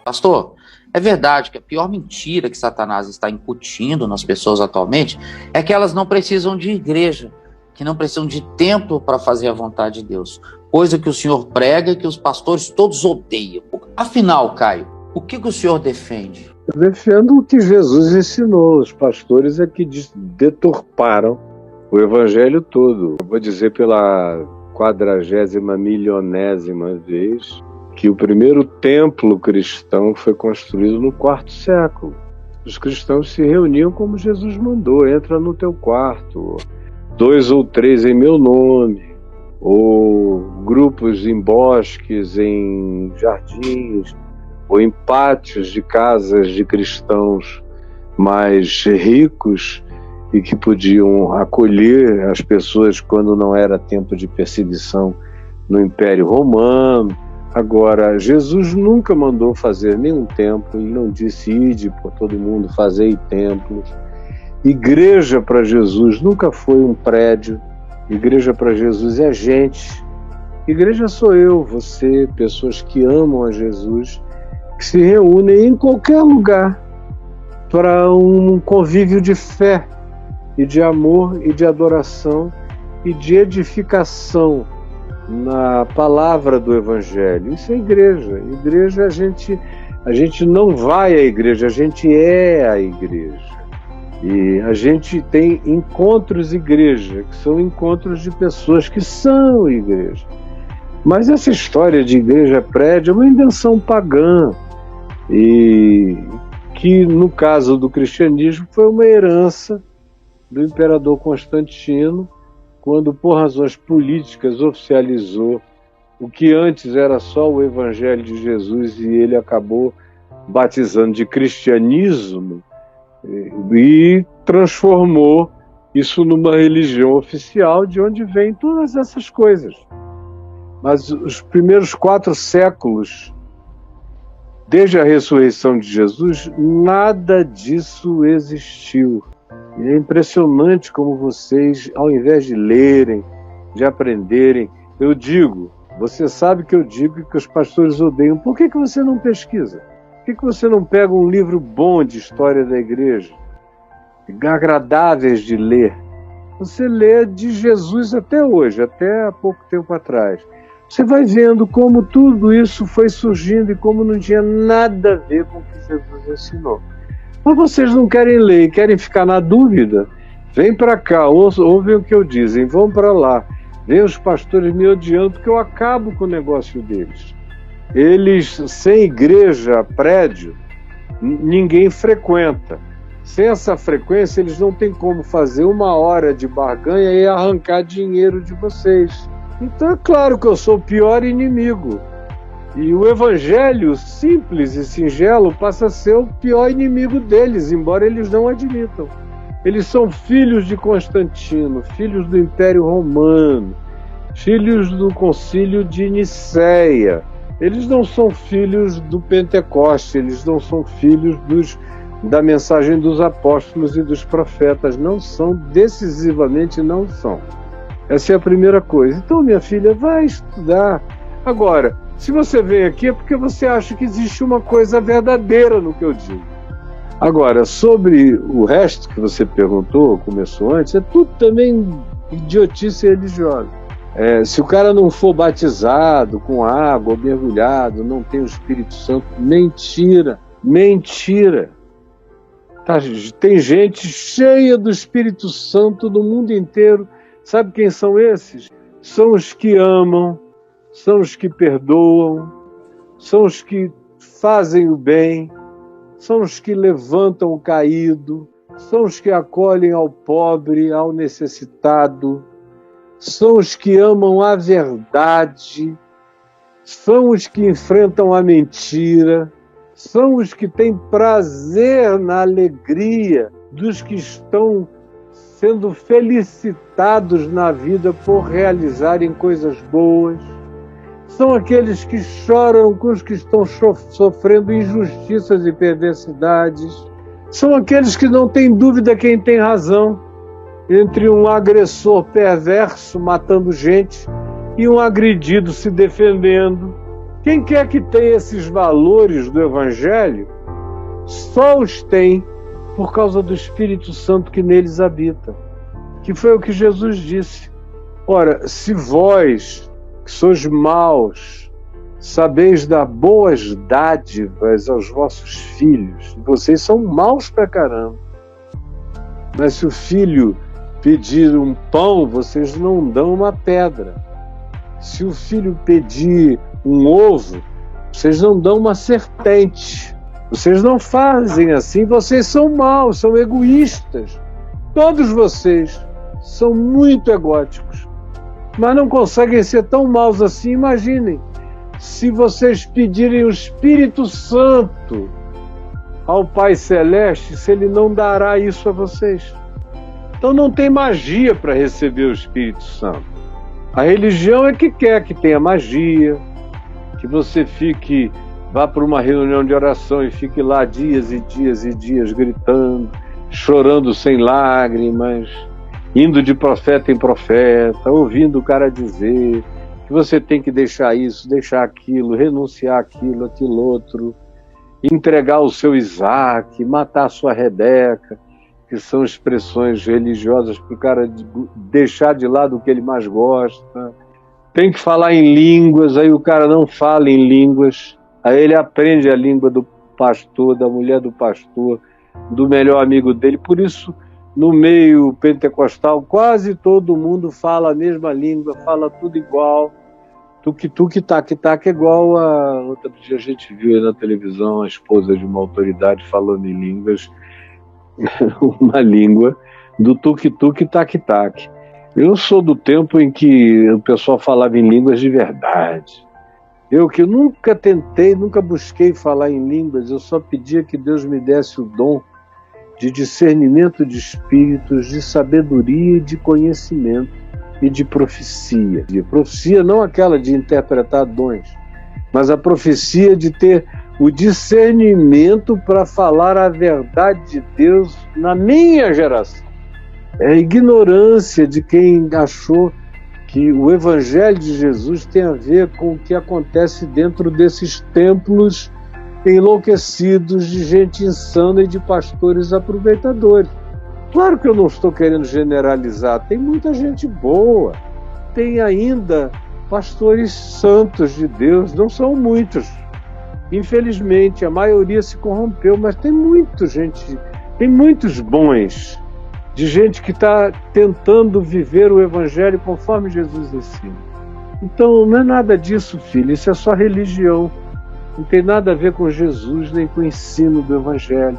Pastor, é verdade que a pior mentira que Satanás está incutindo nas pessoas atualmente é que elas não precisam de igreja, que não precisam de templo para fazer a vontade de Deus, coisa que o senhor prega e que os pastores todos odeiam. Afinal, Caio, o que o senhor defende? Eu defendo o que Jesus ensinou. Os pastores é que deturparam o evangelho todo. Eu vou dizer pela 40ª milionésima vez que o primeiro templo cristão foi construído no IV século. Os cristãos se reuniam como Jesus mandou: entra no teu quarto, 2 ou 3 em meu nome, ou grupos em bosques, em jardins, ou em pátios de casas de cristãos mais ricos e que podiam acolher as pessoas quando não era tempo de perseguição no Império Romano. Agora, Jesus nunca mandou fazer nenhum templo, ele não disse: ide por todo mundo, fazei templos. Igreja para Jesus nunca foi um prédio, igreja para Jesus é gente. Igreja sou eu, você, pessoas que amam a Jesus, que se reúnem em qualquer lugar para um convívio de fé e de amor e de adoração e de edificação na palavra do Evangelho. Isso é igreja. Igreja, a gente não vai à igreja, a gente é a igreja. E a gente tem encontros igreja, que são encontros de pessoas que são igreja. Mas essa história de igreja prédio é uma invenção pagã, e que no caso do cristianismo foi uma herança do imperador Constantino, quando por razões políticas oficializou o que antes era só o Evangelho de Jesus, e ele acabou batizando de cristianismo e transformou isso numa religião oficial, de onde vêm todas essas coisas. Mas os primeiros 4 séculos, desde a ressurreição de Jesus, nada disso existiu. E é impressionante como vocês, ao invés de lerem, de aprenderem, eu digo, você sabe que eu digo que os pastores odeiam, por que você não pesquisa? Por que você não pega um livro bom de história da igreja, agradáveis de ler? Você lê de Jesus até hoje, até há pouco tempo atrás. Você vai vendo como tudo isso foi surgindo e como não tinha nada a ver com o que Jesus ensinou. Mas vocês não querem ler e querem ficar na dúvida? Vem para cá, ouvem o que eu dizem, vão para lá. Vem os pastores me odiando porque eu acabo com o negócio deles. Eles, sem igreja, prédio, ninguém frequenta. Sem essa frequência, eles não têm como fazer 1 hora de barganha e arrancar dinheiro de vocês. Então é claro que eu sou o pior inimigo. E o evangelho simples e singelo passa a ser o pior inimigo deles, embora eles não admitam. Eles são filhos de Constantino, filhos do Império Romano, filhos do Concílio de Nicéia. Eles não são filhos do Pentecoste, eles não são filhos da mensagem dos apóstolos e dos profetas. Não são, decisivamente não são. Essa é a primeira coisa. Então, minha filha, vai estudar. Agora, se você vem aqui é porque você acha que existe uma coisa verdadeira no que eu digo. Agora, sobre o resto que você perguntou, começou antes, é tudo também idiotice religiosa. Se o cara não for batizado com água, ou mergulhado, não tem o Espírito Santo, mentira, mentira. Tem gente cheia do Espírito Santo no mundo inteiro. Sabe quem são esses? São os que amam, são os que perdoam, são os que fazem o bem, são os que levantam o caído, são os que acolhem ao pobre, ao necessitado, são os que amam a verdade, são os que enfrentam a mentira, são os que têm prazer na alegria dos que estão sendo felicitados na vida por realizarem coisas boas. São aqueles que choram com os que estão sofrendo injustiças e perversidades. São aqueles que não têm dúvida quem tem razão entre um agressor perverso matando gente e um agredido se defendendo. Quem quer que tenha esses valores do Evangelho, só os tem por causa do Espírito Santo que neles habita. Que foi o que Jesus disse. Ora, se vós, que sois maus, sabeis dar boas dádivas aos vossos filhos, vocês são maus pra caramba. Mas se o filho pedir um pão, vocês não dão uma pedra. Se o filho pedir um ovo, vocês não dão uma serpente. Vocês não fazem assim, vocês são maus, são egoístas. Todos vocês são muito egóticos, mas não conseguem ser tão maus assim. Imaginem, se vocês pedirem o Espírito Santo ao Pai Celeste, se Ele não dará isso a vocês. Então não tem magia para receber o Espírito Santo. A religião é que quer que tenha magia, que você vá para uma reunião de oração e fique lá dias e dias e dias gritando, chorando sem lágrimas, indo de profeta em profeta, ouvindo o cara dizer que você tem que deixar isso, deixar aquilo, renunciar aquilo, aquilo outro, entregar o seu Isaac, matar a sua Rebeca, que são expressões religiosas para o cara deixar de lado o que ele mais gosta. Tem que falar em línguas, aí o cara não fala em línguas, aí ele aprende a língua do pastor, da mulher do pastor, do melhor amigo dele. Por isso, no meio pentecostal, quase todo mundo fala a mesma língua, fala tudo igual. Tuque-tuque, taque-taque, é igual a... Outro dia a gente viu aí na televisão a esposa de uma autoridade falando em línguas, uma língua do tuque-tuque, taque-taque. Eu sou do tempo em que o pessoal falava em línguas de verdade. Eu que nunca tentei, nunca busquei falar em línguas, eu só pedia que Deus me desse o dom de discernimento de espíritos, de sabedoria e de conhecimento e de profecia. E profecia não aquela de interpretar dons, mas a profecia de ter o discernimento para falar a verdade de Deus na minha geração. É a ignorância de quem achou que o Evangelho de Jesus tem a ver com o que acontece dentro desses templos enlouquecidos de gente insana e de pastores aproveitadores. Claro que eu não estou querendo generalizar, tem muita gente boa, tem ainda pastores santos de Deus, não são muitos. Infelizmente, a maioria se corrompeu, mas tem muitos bons, de gente que está tentando viver o Evangelho conforme Jesus ensina. Então, não é nada disso, filho, isso é só religião. Não tem nada a ver com Jesus, nem com o ensino do Evangelho.